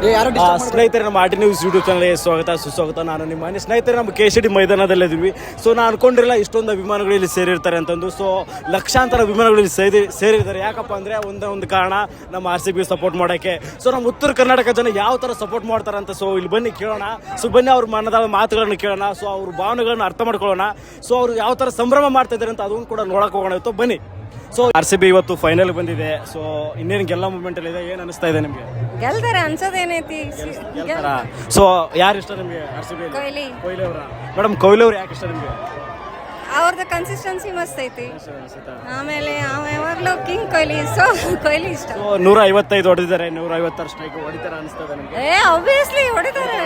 ಸ್ನೇಹಿತರೆ, ನಮ್ಮ RT news YouTube ಚಾನಲ್ಗೆ ಸ್ವಾಗತ ಸುಸ್ವಾಗತ. ನಾನು ನಿಮ್ಮ ಮನೆ ಸ್ನೇಹಿತರೆ, ನಮ್ಮ KCD ಮೈದಾನದಲ್ಲಿದ್ದೀವಿ. ಸೊ ನಾನು ಅನ್ಕೊಂಡಿರಲ್ಲ ಇಷ್ಟೊಂದು ಅಭಿಮಾನಿಗಳು ಇಲ್ಲಿ ಸೇರಿರ್ತಾರೆ ಅಂತಂದು. ಸೊ ಲಕ್ಷಾಂತರ ಅಭಿಮಾನಿಗಳು ಇಲ್ಲಿ ಸೇರಿರ್ತಾರೆ. ಯಾಕಪ್ಪ ಅಂದರೆ ಒಂದು ಕಾರಣ, ನಮ್ಮ RCB ಸಪೋರ್ಟ್ ಮಾಡೋಕ್ಕೆ. ಸೊ ನಮ್ಮ ಉತ್ತರ ಕರ್ನಾಟಕ ಜನ ಯಾವ ಥರ ಸಪೋರ್ಟ್ ಮಾಡ್ತಾರೆ ಅಂತ. ಸೊ ಇಲ್ಲಿ ಬನ್ನಿ ಕೇಳೋಣ. ಸೊ ಬನ್ನಿ ಅವ್ರ ಮನದ ಮಾತುಗಳನ್ನು ಕೇಳೋಣ. ಸೊ ಅವ್ರ ಭಾವನೆಗಳನ್ನು ಅರ್ಥ ಮಾಡ್ಕೊಳ್ಳೋಣ. ಸೊ ಅವ್ರು ಯಾವ ಥರ ಸಂಭ್ರಮ ಮಾಡ್ತಾ ಇದ್ದಾರೆ ಅಂತ ಅದನ್ನು ಕೂಡ ನೋಡಕ್ಕೆ ಹೋಗೋಣ ಇವತ್ತು. ಬನ್ನಿ. ಸೊ RCB ಇವತ್ತು ಫೈನಲ್ ಬಂದಿದೆ. ಸೊ ಇನ್ನೇನು ಗೆಲ್ಲ ಮೂಮೆಂಟ್ ಅಲ್ಲಿ ಇದೆ. ಏನು ಅನಿಸ್ತಾ ಇದೆ ನಿಮಗೆ? ಗೆಲ್ತಾರೆ ಅನ್ಸೋದೇನೈತಿ. ಸೊ ಯಾರು ಇಷ್ಟ ನಿಮಗೆ RCB? ಕೊಹ್ಲಿ ಅವರ. ಮೇಡಮ್, ಕೊಹ್ಲಿ ಅವ್ರು ಯಾಕೆ ಇಷ್ಟ ನಿಮಗೆ? ಅವ್ರದ್ದು ಕನ್ಸಿಸ್ಟೆನ್ಸಿ ಮಸ್ತ್ ಐತಿ. ಆಮೇಲೆ ಯಾವಾಗಲೂ ಕಿಂಗ್ ಕೊಹ್ಲಿ. ಸೊ ಕೊಹ್ಲಿ ಇಷ್ಟ. 155 ಹೊಡೆದಿದ್ದಾರೆ, 156 ಸ್ಟ್ರೈಕ್ ಹೊಡಿತಾರ ಅನಿಸ್ತದೆ ನಿಮಗೆ? ಆಬ್ವಿಯಸ್ಲಿ ಹೊಡಿತಾರೆ.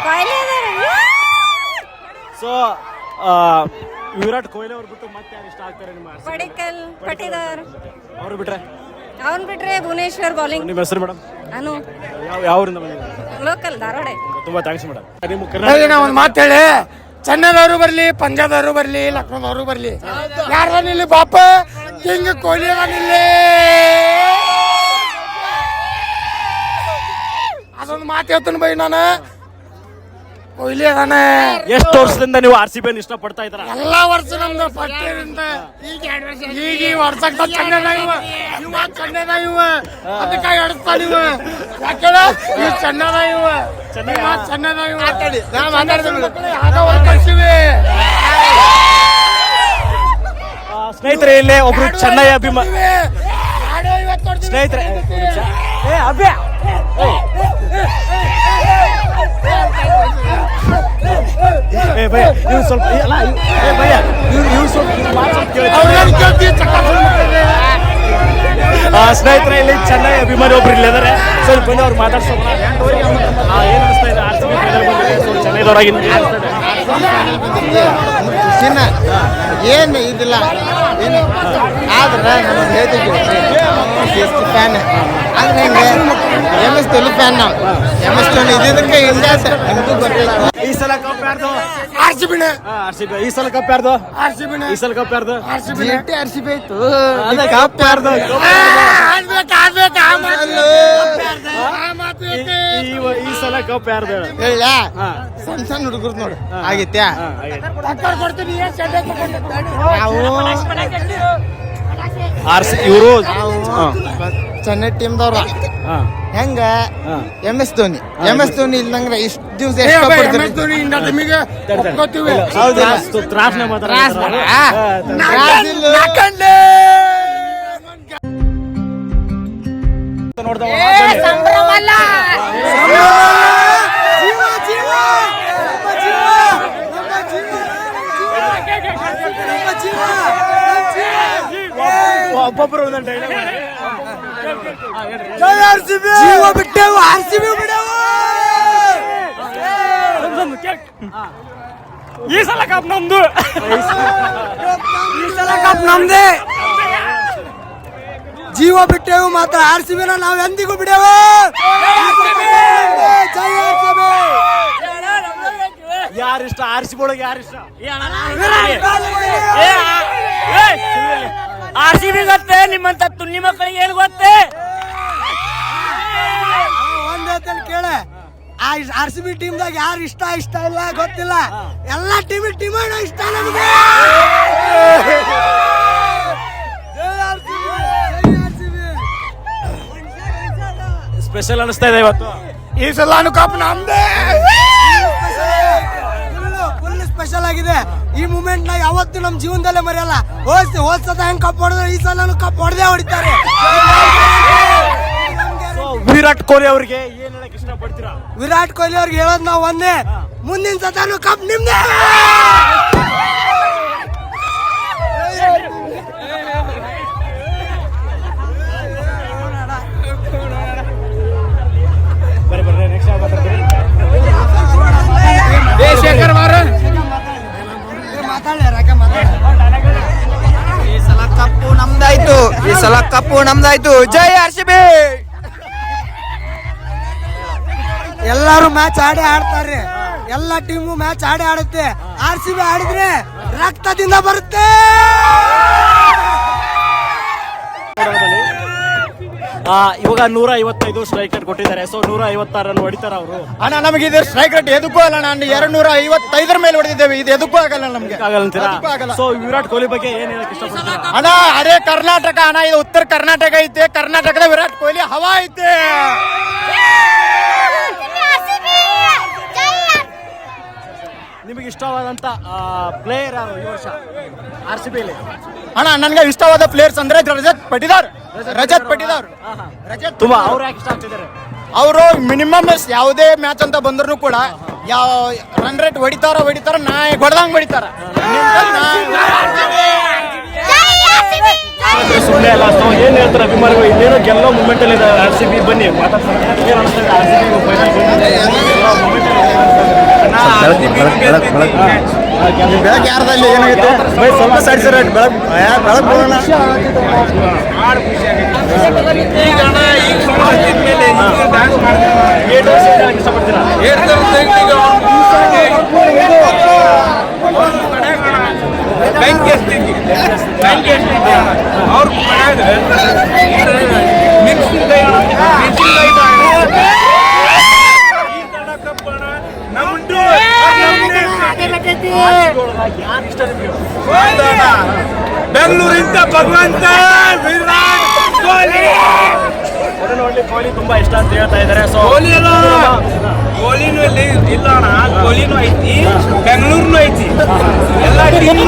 ಕೊಹ್ಲಿ ಸೊ ವಿರಾಟ್ ಕೊಹ್ಲಿ ಅವ್ರು ಬಿಟ್ಟು ಮತ್ತೆ ಯಾರು ಇಷ್ಟ ಆಗ್ತಾರೆ ನಿಮ್ಮ? ಪಟೇದಾರ್ ಅವ್ರು ಬಿಟ್ರೆ ಭುವನೇಶ್ವರ್ ಬೌಲಿಂಗ್. ನಿಮ್ಮ ಹೆಸರು ಮೇಡಮ್? ನಾನು ಯಾವೂರಿಂದ ಬಂದಿದ್ದೀರಾ? ಲೋಕಲ್ ಧಾರವಾಡ. ತುಂಬಾ ಥ್ಯಾಂಕ್ಸ್ ಮೇಡಮ್. ನಿಮ್ಮ ಕರ್ನಾಟಕ ಒಂದು ಮಾತು ಹೇಳಿ, ಚೆನ್ನೈದವರು ಬರ್ಲಿ, ಪಂಜಾಬ್ದವರು ಬರ್ಲಿ, ಲಕ್ನೋದವರು ಬರ್ಲಿ, ಯಾರ ನಿಲ್ಲಿ ಬಾಪ ಕಿಂಗ್ ಕೊಹ್ಲಿ ನಿಲ್ಲಿ. ಅದೊಂದು ಮಾತು ಹೇಳ್ತೀನಿ ಬೈ, ನಾನು ಕೊಹ್ಲಿ ಅದಾನೆ. ಎಷ್ಟು ವರ್ಷದಿಂದ ನೀವು RCB ಇಷ್ಟಪಡ್ತಾ ಇದ್ದೀರಾ? ಎಲ್ಲಾ ವರ್ಷ ನಮ್ದು ಪಟ್ಟಿರಿಂದ ಈಗ ಈ ವರ್ಷ ಚೆನ್ನೈದಾಗಿವ ಅದಕ್ಕೆ ಎಡಸ್ತಾನ ಇವ. ಯಾಕಂದ್ರೆ ಈ ಚೆನ್ನೈದಾಗಿವ ಸ್ನೇಹಿತರೆ, ಇಲ್ಲೇ ಒಬ್ರು ಚೆನ್ನೈ ಅಭಿಮಾನಿ ಸ್ನೇಹಿತರೆ. ನೀವು ಸ್ವಲ್ಪ ಸ್ನೇಹಿತರೆ, ಇಲ್ಲಿ ಚೆನ್ನೈ ಅಭಿಮಾನಿ ಒಬ್ರು ಇಲ್ಲಿದ್ದಾರೆ. ಸ್ವಲ್ಪ ಬಂದು ಅವ್ರು ಮಾತಾಡ್ಸೋಣ. ಏನ್ ಅನಿಸ್ತಾ ಇದೆ RCB ಫೈನಲ್ ಬಂದಿದೆ? ಸೊ ಚೆನ್ನೈದವರಾಗಿ ಖುಷಿನ ಏನು ಇದಿಲ್ಲ ಏನು ಆದ್ರೆ ನಾನು ಹೇಳ್ತಿದ್ವಿ ಫ್ಯಾನ್ ಆದ್ರೆ ಹೆಂಗೆ MS ಧೋನಿ ಫ್ಯಾನ್. ನಾವು MS ಧೋನಿ ಇದಕ್ಕೆ ಇಂಡಿಯಾ ನಿಮಗೂ ಗೊತ್ತಿಲ್ಲ. ಈ ಸಲ ಕಪ್ ಯಾರ್ದು? RCB. ಈ ಸಲ ಕಪ್ ಯಾರ್ದು? ಈ ಸಲ ಕಪ್ ಯಾರ್ದು? RCB ಆಯ್ತು. ಕಪ್ ಯಾರ್ದು? ಈ ಸಲ ಕಪ್ ಯಾರ್ದು ಹೇಳ? ಸಣ್ಣ ಸಣ್ಣ ಹುಡುಗರು ನೋಡು ಆಗೈತ್ಯಾ? ಇವರು ಚೆನ್ನೈ ಟೀಮ್ದವ್ರ ಹೆಂಗ MS ಧೋನಿ ಇಲ್ದಂಗ್ರೆ ಇಷ್ಟು ದಿವಸ ಒಬ್ಬೊಬ್ಬರು ಜೀವ ಬಿಟ್ಟೆವು, RCB ಬಿಡವು. ಈ ಸಲ ಕಪ್ ನಮ್ದು. ಈ ಸಲ ಕಪ್ ನಮ್ದೇ. ಜೀವ ಬಿಟ್ಟೆವು ಮಾತ್ರ RCB ನಾವು ಎಂದಿಗೂ ಬಿಡೇವು. ಯಾರಿಷ್ಟ RCB ಒಳಗೆ? ಯಾರಿಷ್ಟ RCB ಗೊತ್ತೇ? ನಿಮ್ಮಂತ ತುನ್ನಿ ಮಕ್ಕಳಿಗೆ ಏನು ಗೊತ್ತೇ? ಒಂದ್ ಕೇಳ, RCB ಟೀಮ್ದಾಗ ಯಾರು ಇಷ್ಟ ಇಲ್ಲ ಗೊತ್ತಿಲ್ಲ. ಎಲ್ಲಾ ಟೀಮ್ ಇಷ್ಟ ನಮಗೆ. ಸ್ಪೆಷಲ್ ಅನಿಸ್ತಾ ಇದೆ ಇವತ್ತು. ಈ ಸಲ ಕಪ್ ನಮ್ದೇ. ಫುಲ್ ಸ್ಪೆಷಲ್ ಆಗಿದೆ. ಈ ಮೂಮೆಂಟ್ ನ ಯಾವತ್ತು ನಮ್ ಜೀವನದಲ್ಲೇ ಮರೆಯಲ್ಲ. ಹೋದ್ ಸತ ಹೆಂಗ್ ಕಪ್ ಹೊಡೆದ್ರೆ ಈ ಸಲ ಕಪ್ ಹೊಡೆದೇ ಹೊಡಿತಾರೆ. ವಿರಾಟ್ ಕೊಹ್ಲಿ ಅವ್ರಿಗೆ ಏನ್ ಹೇಳಕ್ ಇಷ್ಟಪಡ್ತೀರಾ? ವಿರಾಟ್ ಕೊಹ್ಲಿ ಅವ್ರಿಗೆ ಹೇಳೋದ್ ನಾವು ಒಂದೇ, ಮುಂದಿನ ಸತಾನು ಕಪ್ ನಿಮ್ದೇ. ಈ ಸಲ ಕಪ್ಪು ನಮ್ದಾಯ್ತು. ಜೈ RCB. ಎಲ್ಲಾರು ಮ್ಯಾಚ್ ಆಡ್ತಾರೆ. ಎಲ್ಲ ಟೀಮು ಮ್ಯಾಚ್ ಆಡುತ್ತೆ. RCB ಆಡಿದ್ರೆ ರಕ್ತದಿಂದ ಬರುತ್ತೆ. ಇವಾಗ 155 ಸ್ಟ್ರೈಕ್ ರೇಟ್ ಕೊಟ್ಟಿದ್ದಾರೆ. ಸೊ 156 ರನ್ ಹೊಡಿತಾರ ಅವರು. ಅಣ್ಣ ನಮಗೆ ಇದು ಸ್ಟ್ರೈಕ್ ರೇಟ್ ಎದಕ್ಕೂ ಅಲ್ಲ. ನಾನು 255 ಮೇಲೆ ಹೊಡೆದಿದ್ದೇವೆ. ಇದು ಎದಕ್ಕೂ ಆಗಲ್ಲ ನಮ್ಗೆ. ಆಗಲ್ಲ. ಸೊ ವಿರಾಟ್ ಕೊಹ್ಲಿ ಬಗ್ಗೆ ಏನ್ ಹೇಳಕ್ ಇಷ್ಟಪಡ್ತೀರಾ? ಅಣ್ಣ ಅದೇ ಕರ್ನಾಟಕ ಅಣ್ಣ, ಇದು ಉತ್ತರ ಕರ್ನಾಟಕ ಐತೆ. ಕರ್ನಾಟಕದ ವಿರಾಟ್ ಕೊಹ್ಲಿ ಹವಾ ಐತೆ. ನಿಮಗೆ ಇಷ್ಟವಾದಂತ ಪ್ಲೇಯರ್ ಯಾರು ಈ ವರ್ಷ RCB ಅಲ್ಲಿ? ಅಣ್ಣ ನನ್ಗೆ ಇಷ್ಟವಾದ ಪ್ಲೇಯರ್ಸ್ ಅಂದ್ರೆ ರಜತ್ ಪಟಿದಾರ್. ತುಂಬಾ ಅವ್ರು ಯಾಕೆ ಇಷ್ಟ ಆಗ್ತಿದ್ದಾರೆ? ಅವರು ಮಿನಿಮಮ್ ಯಾವುದೇ ಮ್ಯಾಚ್ ಅಂತ ಬಂದ್ರು ಕೂಡ ಯಾವ ರನ್ ರೇಟ್ ಹೊಡಿತಾರ ನಾಯಿ ಹೊಡೆದಂಗ್ ಹೊಡಿತಾರ. ಸುಮ್ಮನೆ ಅಲ್ಲ. ಸೊ ಏನ್ ಹೇಳ್ತಾರೆ ಅಭಿಮಾನಿಗಳು? ಇನ್ನೇನು ಗೆಲ್ಲೋ ಮೂಮೆಂಟ್ ಅಲ್ಲಿ RCB ಬನ್ನಿ ಮಾತಾಡ್ತಾರೆ. ಬೆಳಗ್ಗೆ ಯಾರ್ದಲ್ಲಿ ಏನಾಗುತ್ತೆ ಸ್ವಲ್ಪ ಸೈಡ್ ಸರ್ ಬೆಳಗ್ಗೆ ಬರೋಣ. ಬೆಂಗಳೂರಿಂದ ಭಗವಂತ ವಿರಾಟ್ ಕೊಹ್ಲಿ. ಕೊಹ್ಲಿ ತುಂಬಾ ಇಷ್ಟ ಅಂತ ಹೇಳ್ತಾ ಇದ್ದಾರೆ. ಸೊ ಕೊಹ್ಲಿನೂ ಇಲ್ಲಿ ಇಲ್ಲ ಅಣ್ಣ, ಕೊಹ್ಲಿನೂ ಐತಿ, ಬೆಂಗಳೂರ್ನು ಐತಿ, ಎಲ್ಲ ಟೀಮ್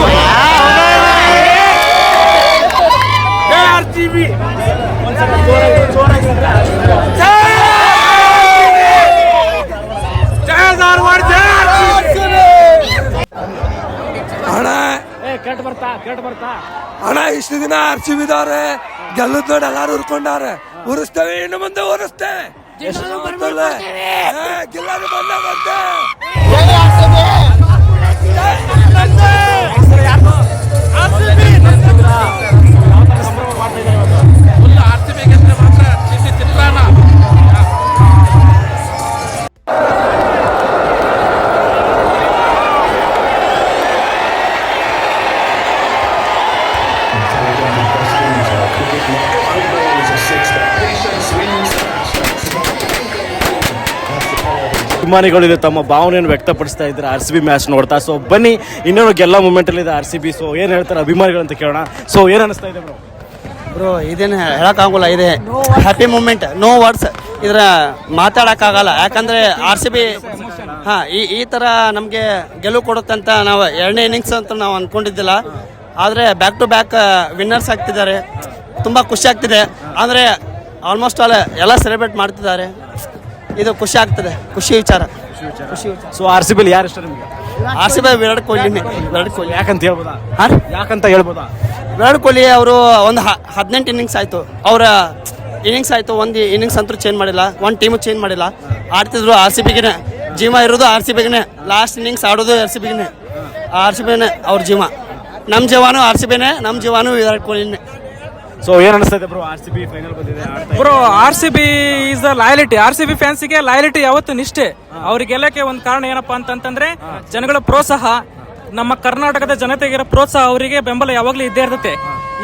RCB. ಕೆಟ್ಟ ಬರ್ತಾ ಅಣ್ಣ ಇಷ್ಟು ದಿನ RCB ಗೆಲ್ಲದ್ ನೋಡಿ ಎಲ್ಲಾರು ಉರ್ಕೊಂಡಾರೆ. ಉರಿಸ್ತೇವೆ, ಇನ್ನು ಮುಂದೆ ಉರಿಸ್ತೇವೆ. ಗೆಲ್ಲದು ಬಂದ ಅಭಿಮಾನಿಗಳು ಇಲ್ಲಿ ತಮ್ಮ ಭಾವನೆಯನ್ನು ವ್ಯಕ್ತಪಡಿಸ್ತಾ ಇದ್ದಾರೆ RCB ಮ್ಯಾಚ್ ನೋಡ್ತಾ. ಸೊ ಬನ್ನಿ ಇನ್ನೊಂದು ಗೆಲ್ಲ ಮೂಮೆಂಟ್ ಅಲ್ಲಿ ಇದೆ RCB. ಸೊ ಏನ್ ಹೇಳ್ತಾರೆ ಅಭಿಮಾನಿಗಳು ಅಂತ ಕೇಳೋಣ. ಸೊ ಏನ್ ಅನಿಸ್ತಾ ಇದೆ ಬ್ರೋ? ಇದೇನು ಹೇಳಕ್ಕಾಗಲ್ಲ. ಇದೆ ಹ್ಯಾಪಿ ಮೂಮೆಂಟ್, ನೋ ವರ್ಡ್ಸ್. ಇದ್ರ ಮಾತಾಡಕ್ಕಾಗಲ್ಲ. ಯಾಕಂದ್ರೆ RCB ಈ ತರ ನಮ್ಗೆ ಗೆಲುವು ಕೊಡುತ್ತೆ ಅಂತ ನಾವು ಎರಡನೇ ಇನ್ನಿಂಗ್ಸ್ ಅಂತ ನಾವು ಅನ್ಕೊಂಡಿದ್ದಿಲ್ಲ. ಆದ್ರೆ ಬ್ಯಾಕ್ ಟು ಬ್ಯಾಕ್ ವಿನ್ನರ್ಸ್ ಆಗ್ತಿದ್ದಾರೆ. ತುಂಬಾ ಖುಷಿ ಆಗ್ತಿದೆ. ಅಂದ್ರೆ ಆಲ್ಮೋಸ್ಟ್ ಆಲ್ ಎಲ್ಲ ಸೆಲೆಬ್ರೇಟ್ ಮಾಡ್ತಿದ್ದಾರೆ. ಇದು ಖುಷಿ ಆಗ್ತದೆ, ಖುಷಿ ವಿಚಾರ. ಸೊ RCB ಯಾರು ಇಷ್ಟ ನಿಮಗೆ? RCB ವಿರಾಟ್ ಕೊಹ್ಲಿ. ಯಾಕಂತ ಹೇಳ್ಬೋದಾ? ಯಾಕಂತ ಹೇಳ್ಬೋದಾ? ವಿರಾಟ್ ಕೊಹ್ಲಿ ಅವರು ಒಂದು 18 ಇನ್ನಿಂಗ್ಸ್ ಆಯ್ತು. ಅವರ ಇನ್ನಿಂಗ್ಸ್ ಆಯ್ತು, ಒಂದು ಇನ್ನಿಂಗ್ಸ್ ಅಂತೂ ಚೇಂಜ್ ಮಾಡಿಲ್ಲ, ಒಂದು ಟೀಮು ಚೇಂಜ್ ಮಾಡಿಲ್ಲ. ಆಡ್ತಿದ್ರು RCBಗೆ ಜೀವ ಇರೋದು RCBಗೆ. ಲಾಸ್ಟ್ ಇನ್ನಿಂಗ್ಸ್ ಆಡೋದು RCBಗೆ. RCBನೇ ಅವ್ರ ಜೀವ. ನಮ್ಮ ಜೀವಾನು RCBನೇ, ನಮ್ಮ ಜೀವಾನು ವಿರಾಟ್ ಕೊಹ್ಲಿನೇ. ಸೊ ಏನ್ ಅನಿಸ್ತಾ ಇದೆ ಬ್ರೋ? RCB ಫೈನಲ್ ಬಂದಿದೆ bro. RCB is the loyalty. RCB ಫ್ಯಾನ್ಸಿಗೆ ಲಾಯಲಿಟಿ ಯಾವತ್ತು ನಿಷ್ಠೆ. ಅವ್ರಿಗೆ ಗೆಲ್ಲಕ್ಕೆ ಒಂದು ಕಾರಣ ಏನಪ್ಪಾ ಅಂತಂದ್ರೆ ಜನಗಳ ಪ್ರೋತ್ಸಾಹ. ನಮ್ಮ ಕರ್ನಾಟಕದ ಜನತೆಗಿರೋ ಪ್ರೋತ್ಸಾಹ, ಅವರಿಗೆ ಬೆಂಬಲ ಯಾವಾಗ್ಲೂ ಇದ್ದೇ ಇರ್ತದೆ.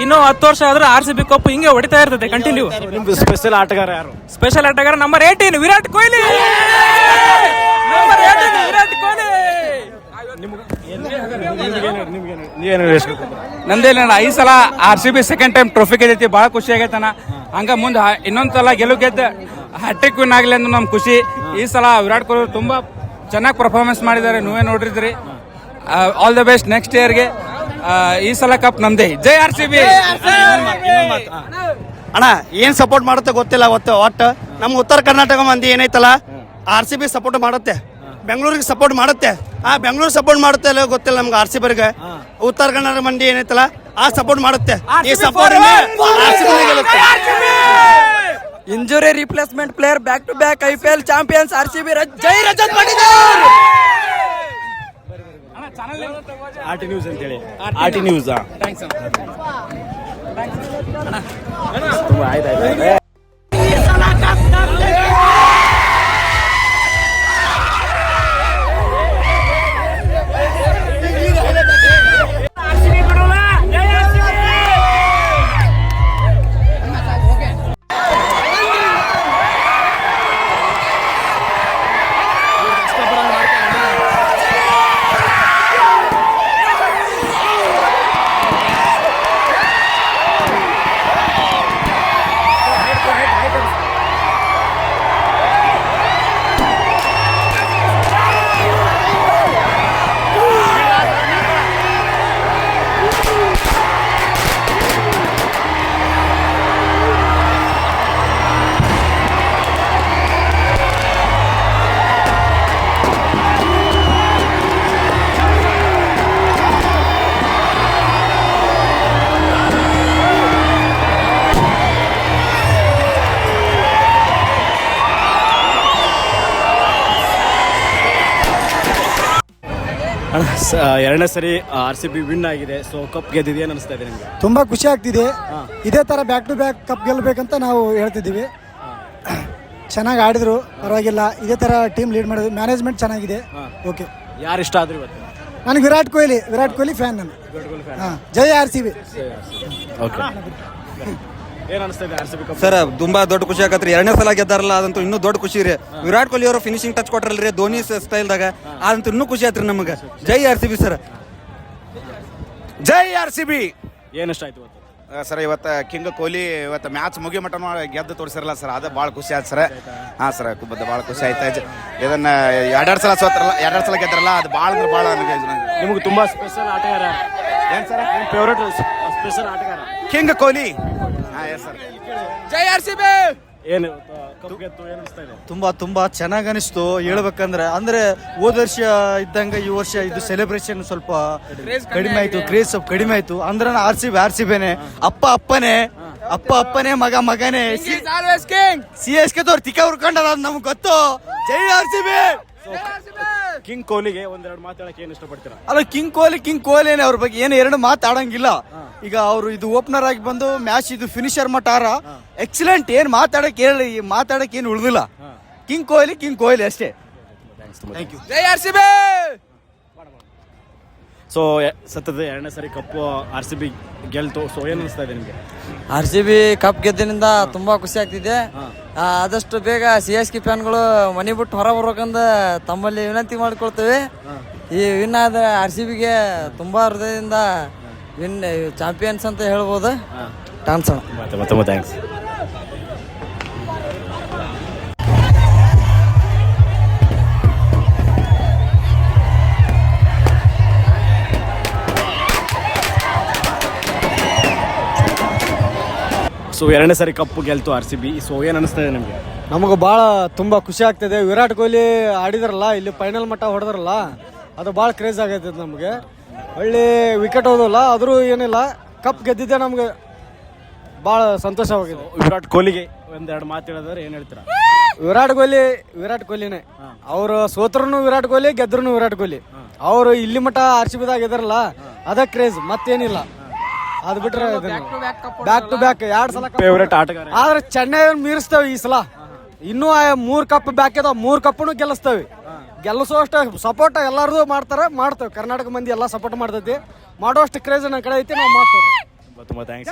ಇನ್ನು 10 ವರ್ಷ ಆದ್ರೆ RCB ಕಪ್ ಹಿಂಗೆ ಹೊಡಿತಾ ಇರ್ತದೆ ಕಂಟಿನ್ಯೂ. ನಿಮ್ದು ಸ್ಪೆಷಲ್ ಆಟಗಾರ ಯಾರು? ಸ್ಪೆಷಲ್ ಆಟಗಾರ ನಂಬರ್ 18 ವಿರಾಟ್ ಕೊಹ್ಲಿ. ನಂಬರ್ 18 ವಿರಾಟ್ ಕೊಹ್ಲಿ. ನಂದೇನ ಈ ಸಲ RCB ಸೆಕೆಂಡ್ ಟೈಮ್ ಟ್ರೋಫಿ ಗೆದ್ದೈತಿ, ಬಹಳ ಖುಷಿ ಆಗೈತನ. ಹಂಗ ಮುಂದೆ ಇನ್ನೊಂದ್ ಸಲ ಗೆಲುವು ಗೆದ್ದ ಹ್ಯಾಟ್ರಿಕ್ ವಿನ್ ಆಗ್ಲಿ ಅಂತ ನಮ್ ಖುಷಿ. ಈ ಸಲ ವಿರಾಟ್ ಕೊಹ್ಲಿ ತುಂಬಾ ಚೆನ್ನಾಗಿ ಪರ್ಫಾರ್ಮೆನ್ಸ್ ಮಾಡಿದ್ದಾರೆ, ನೀವೇ ನೋಡಿದ್ರಿ. ಆಲ್ ದ ಬೆಸ್ಟ್ ನೆಕ್ಸ್ಟ್ ಇಯರ್ಗೆ. ಈ ಸಲ ಕಪ್ ನಮ್ದೇ. ಜೈ RCB. ಅಣ್ಣ ಏನ್ ಸಪೋರ್ಟ್ ಮಾಡುತ್ತೆ ಗೊತ್ತಿಲ್ಲ. ಒಟ್ಟು ನಮ್ಮ ಉತ್ತರ ಕರ್ನಾಟಕ ಮಂದಿ ಏನೈತಲ್ಲ RCB ಸಪೋರ್ಟ್ ಮಾಡುತ್ತೆ, ಬೆಂಗಳೂರಿಗೆ ಸಪೋರ್ಟ್ ಮಾಡುತ್ತೆ. ಬೆಂಗಳೂರು ಸಪೋರ್ಟ್ ಮಾಡುತ್ತೆ ಇಲ್ಲ ಗೊತ್ತಿಲ್ಲ ನಮ್ಗೆ. RCBಗೆ ಉತ್ತರ ಕನ್ನಡ ಮಂದಿ ಏನೈತಲ್ಲ ಸಪೋರ್ಟ್ ಮಾಡುತ್ತೆ. ಈ support injury replacement player, back to back IPL champions RCB. ಜೈ ರಜತ್ ಪಟಿದಾರ್. RT ನ್ಯೂಸ್ ಅಂತೇಳಿ. RT news. ಆಯ್ತಾಯ್ತು. ಎರಡನೇ ಸರಿ RCB ವಿನ್ ಆಗಿದೆ. ಸೊ ಕಪ್ ಗೆದ್ದಿದೆ, ಏನು ಅನಿಸ್ತಾ ಇದೆ ನಿಮಗೆ? ತುಂಬಾ ಖುಷಿ ಆಗ್ತಿದೆ. ಇದೇ ತರ ಬ್ಯಾಕ್ ಟು ಬ್ಯಾಕ್ ಕಪ್ ಗೆಲ್ಲಬೇಕಂತ ನಾವು ಹೇಳ್ತಿದ್ದೀವಿ. ಚೆನ್ನಾಗಿ ಆಡಿದ್ರು, ಪರವಾಗಿಲ್ಲ. ಇದೇ ತರ ಟೀಮ್ ಲೀಡ್ ಮಾಡಿದ್ರು, ಮ್ಯಾನೇಜ್ಮೆಂಟ್ ಚೆನ್ನಾಗಿದೆ. ಓಕೆ. ಯಾರು ಇಷ್ಟ ಆದ್ರು ಇವತ್ತು? ನನಗೆ ವಿರಾಟ್ ಕೊಹ್ಲಿ ಫ್ಯಾನ್ ನಾನು. ಜೈ RCB. ಓಕೆ. ಏನು ಅನಿಸ್ತಾ ಇದೆ RCB ಕಪ್? ಸರ್ ತುಂಬಾ ದೊಡ್ಡ ಖುಷಿ ಆಗತ್ರಿ. ಎರಡನೇ ಸಲ ಗೆದ್ದಾರಲ್ಲ, ಅದಂತೂ ಇನ್ನೂ ದೊಡ್ಡ ಖುಷಿ ರೀ. ವಿರಾಟ್ ಕೊಹ್ಲಿ ಅವರು ಫಿನಿಶಿಂಗ್ ಟಚ್ ಕೊಟ್ರಲ್ರಿ ಧೋನಿ ಸ್ಟೈಲ್ದಾಗ, ಅದಂತೂ ಇನ್ನೂ ಖುಷಿ ಆಯ್ತ್ರಿ ನಮಗೆ. ಜೈ RCB ಸರ್. ಜೈ RCB. ಏನು ಇಷ್ಟ ಆಯ್ತು ಇವತ್ತು? ಸರ್ ಇವತ್ತು ಕಿಂಗ್ ಕೊಹ್ಲಿ ಇವತ್ತು ಮ್ಯಾಚ್ ಮುಗಿ ಮಟ್ಟ ಗೆದ್ದು ತೋರಿಸಿರಲ್ಲ ಸರ್, ಅದು ಭಾಳ ಖುಷಿ ಆಯ್ತು ಸರ್. ಹಾಂ ಸರ್, ಭಾಳ ಖುಷಿ ಆಯ್ತು. ಇದನ್ನ ಎರಡೆರಡು ಸಲ ಸೋತ್ರಲ್ಲ, ಎರಡೆರಡು ಸಲ ಗೆದ್ದಾರಲ್ಲ, ಅದು ಭಾಳ ಅಂದ್ರೆ ಭಾಳ ನಿಮಗೆ ತುಂಬಾ ಸ್ಪೆಷಲ್ ಆಟಗಾರ ಏನು ಸರ್? ಫೇವ್ರೇಟ್ ಸ್ಪೆಷಲ್ ಆಟಗಾರ ಕಿಂಗ್ ಕೊಹ್ಲಿ. ಹಾಂ ಎಸ್ ಸರ್. ಜೈ RCB. ಏನು ಕಪ್ ಗೆದ್ದು ಏನು ಅನಿಸ್ತಾ ಇದೆ? ತುಂಬಾ ಚೆನ್ನಾಗಿ ಅನಿಸ್ತು. ಹೇಳ್ಬೇಕಂದ್ರೆ ಅಂದ್ರೆ ಹೋದ ವರ್ಷ ಇದ್ದಂಗ ಈ ವರ್ಷ ಇದು ಸೆಲೆಬ್ರೇಷನ್ ಸ್ವಲ್ಪ ಕಡಿಮೆ ಆಯ್ತು, ಕ್ರೇಜ್ ಸ್ವಲ್ಪ ಕಡಿಮೆ ಆಯ್ತು. ಅಂದ್ರೆ RCBನೇ ಅಪ್ಪನೇ ಮಗನೇ. CSK ತೋರ್ ತಿಕ್ಕ ಹುರ್ಕೊಂಡಲ್ಲ, ನಮ್ಗೆ ಗೊತ್ತು. ಜೈ RCB. ಕಿಂಗ್ ಕೊಹ್ಲಿಗೆ ಒಂದೆರಡು ಮಾತಾಡಕ್ಕೆ ಏನು ಇಷ್ಟಪಡ್ತೀರಾ? ಅಲ್ಲ, ಕಿಂಗ್ ಕೊಹ್ಲಿನೇ ಅವ್ರ ಬಗ್ಗೆ ಏನು ಎರಡು ಮಾತಾಡಂಗಿಲ್ಲ. ಈಗ ಅವರು ಇದು ಓಪನರ್ ಆಗಿ ಬಂದು ಮ್ಯಾಚ್ ಇದು ಫಿನಿಶರ್ ಮಟ್ಟಾರ ಎಕ್ಸಲೆಂಟ್. ಏನು ಮಾತಾಡಕ್ಕೆ ಏನು ಉಳಿದಿಲ್ಲ. ಕಿಂಗ್ ಕೊಹ್ಲಿ ಅಷ್ಟೇ. Thank you. ಜೈ RCB. ಸೊ ಸತತ ಎರಡನೇ ಸರಿ ಕಪ್ಪು RCB ಗೆಲ್ತು. ಸೊ ಏನು ಅನಿಸ್ತಾ ಇದೆ ನಿಮಗೆ? RCB ಕಪ್ ಗೆದ್ದಿನಿಂದ ತುಂಬಾ ಖುಷಿ ಆಗ್ತಿದೆ. ಆದಷ್ಟು ಬೇಗ CSK ಫ್ಯಾನ್ಗಳು ಮನೆ ಬಿಟ್ಟು ಹೊರ ಬರ್ಬೇಕಂದ ತಮ್ಮಲ್ಲಿ ವಿನಂತಿ ಮಾಡಿಕೊಳ್ತೇವೆ. ಈ ವಿನ್ ಆದ RCBಗೆ ತುಂಬಾ ಹೃದಯದಿಂದ ಚಾಂಪಿಯನ್ಸ್ ಅಂತ ಹೇಳ್ಬೋದು. ಥ್ಯಾಂಕ್ಸ್. ಸೊ ಎರಡನೇ ಸರಿ ಕಪ್ಪು ಗೆಲ್ತು RCB. ಸೊ ಏನು ಅನಿಸ್ತಾ ಇದೆ ನಿಮಗೆ? ನಮಗೆ ಭಾಳ ತುಂಬ ಖುಷಿ ಆಗ್ತಿದೆ. ವಿರಾಟ್ ಕೊಹ್ಲಿ ಆಡಿದ್ರಲ್ಲ, ಇಲ್ಲಿ ಫೈನಲ್ ಮಟ್ಟ ಹೊಡೆದ್ರಲ್ಲ, ಅದು ಭಾಳ ಕ್ರೇಜ್ ಆಗೈತೆ ನಮಗೆ. ಒಳ್ಳೆ ವಿಕೆಟ್ ಹೋದಲ್ಲ, ಆದರೂ ಏನಿಲ್ಲ, ಕಪ್ ಗೆದ್ದಿದ್ದೆ ನಮ್ಗೆ ಭಾಳ ಸಂತೋಷವಾಗಿದೆ. ವಿರಾಟ್ ಕೊಹ್ಲಿಗೆ ಒಂದೆರಡು ಮಾತು ಹೇಳಿದ್ರೆ ಏನು ಹೇಳ್ತೀರಾ? ವಿರಾಟ್ ಕೊಹ್ಲಿನೇ. ಅವರು ಸೋತ್ರನು ವಿರಾಟ್ ಕೊಹ್ಲಿ, ಗೆದ್ರೂ ವಿರಾಟ್ ಕೊಹ್ಲಿ. ಅವರು ಇಲ್ಲಿ ಮಟ್ಟ RCBದಾಗ ಇದಾರಲ್ಲ, ಅದ ಕ್ರೇಜ್, ಮತ್ತೇನಿಲ್ಲ. ಅದು ಬಿಟ್ರೆ ಬ್ಯಾಕ್ ಟು ಬ್ಯಾಕ್ 2 ಸಲ ಫೇವ್ರೇಟ್ ಆಟಗಾರ. ಆದ್ರೆ ಚೆನ್ನೈ ಮೀರಿಸ್ತೇವೆ ಈ ಸಲ. ಇನ್ನೂ 3 ಕಪ್ ಬ್ಯಾಕ್ ಇದಾವ, 3 ಕಪ್ಪನು ಗೆಲ್ಲಿಸ್ತೇವೆ. ಗೆಲ್ಲಿಸೋಷ್ಟು ಸಪೋರ್ಟ್ ಎಲ್ಲಾರ್ದು ಮಾಡ್ತೇವೆ. ಕರ್ನಾಟಕ ಮಂದಿ ಎಲ್ಲ ಸಪೋರ್ಟ್ ಮಾಡ್ತೈತಿ. ಮಾಡೋಷ್ಟು ಕ್ರೇಜ್ ನನ್ನ ಕಡೆ ಐತಿ, ನಾವು ಮಾಡ್ತೇವೆ. ತುಂಬ ಥ್ಯಾಂಕ್ಸ್.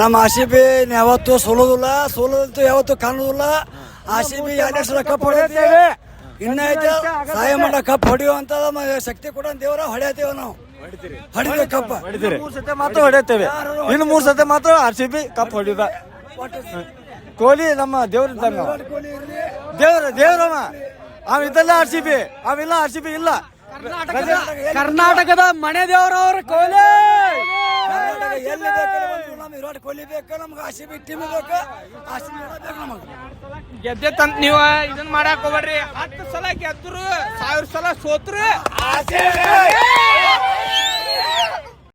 ನಮ್ಮ RCB ಯಾವತ್ತು ಸೋಲೋದಂತೂ ಯಾವತ್ತು ಕಾಣುದಿಲ್ಲ. RCB 2 ಸಲ ಕಪ್ ಹೊಡೆಯುತ್ತೇವೆ. ಇನ್ನೈತೆ ಸಹಾಯ ಮಾಡ ಕಪ್ ಹೊಡೆಯುವಂತ ಶಕ್ತಿ ಕೂಡ ದೇವರ ಹೊಡೆಯತ್ತೇವೆ. ನಾವು ಹೊಡಿತೇವೆ ಕಪ್. 3 ಸತಿ ಮಾತ್ರ ಹೊಡೆಯುತ್ತೇವೆ. ಇನ್ನು 3 ಸತಿ ಮಾತ್ರ RCB ಕಪ್ ಹೊಡೆಯುದ. ಕೊಹ್ಲಿ ನಮ್ಮ ದೇವ್ರ ಇದ್ದಂಗ. ದೇವ್ರವ ಅವಿದ್ದಲ್ಲ RCB, ಅವಿಲ್ಲ RCB ಇಲ್ಲ. ಕರ್ನಾಟಕದ ಮನೆ ದೇವರವ್ರ ಕೊಹ್ಲಿ. ಎಲ್ಲಿ ವಿರಾಟ್ ಕೊಹ್ಲಿ ಬೇಕು ನಮ್ಗೆ, RCB ಟೀಮ್ ಬೇಕು, RCB ಬೇಕು ನಮಗೆ. ಗೆದ್ದೆ ತಂತ ನೀವು ಇದನ್ನ ಮಾಡಕ್ ಹೋಗ್ಬೇಡ್ರಿ. 10 ಸಲ ಗೆದ್ರು 1000 ಸಲ ಸೋತ್ರು.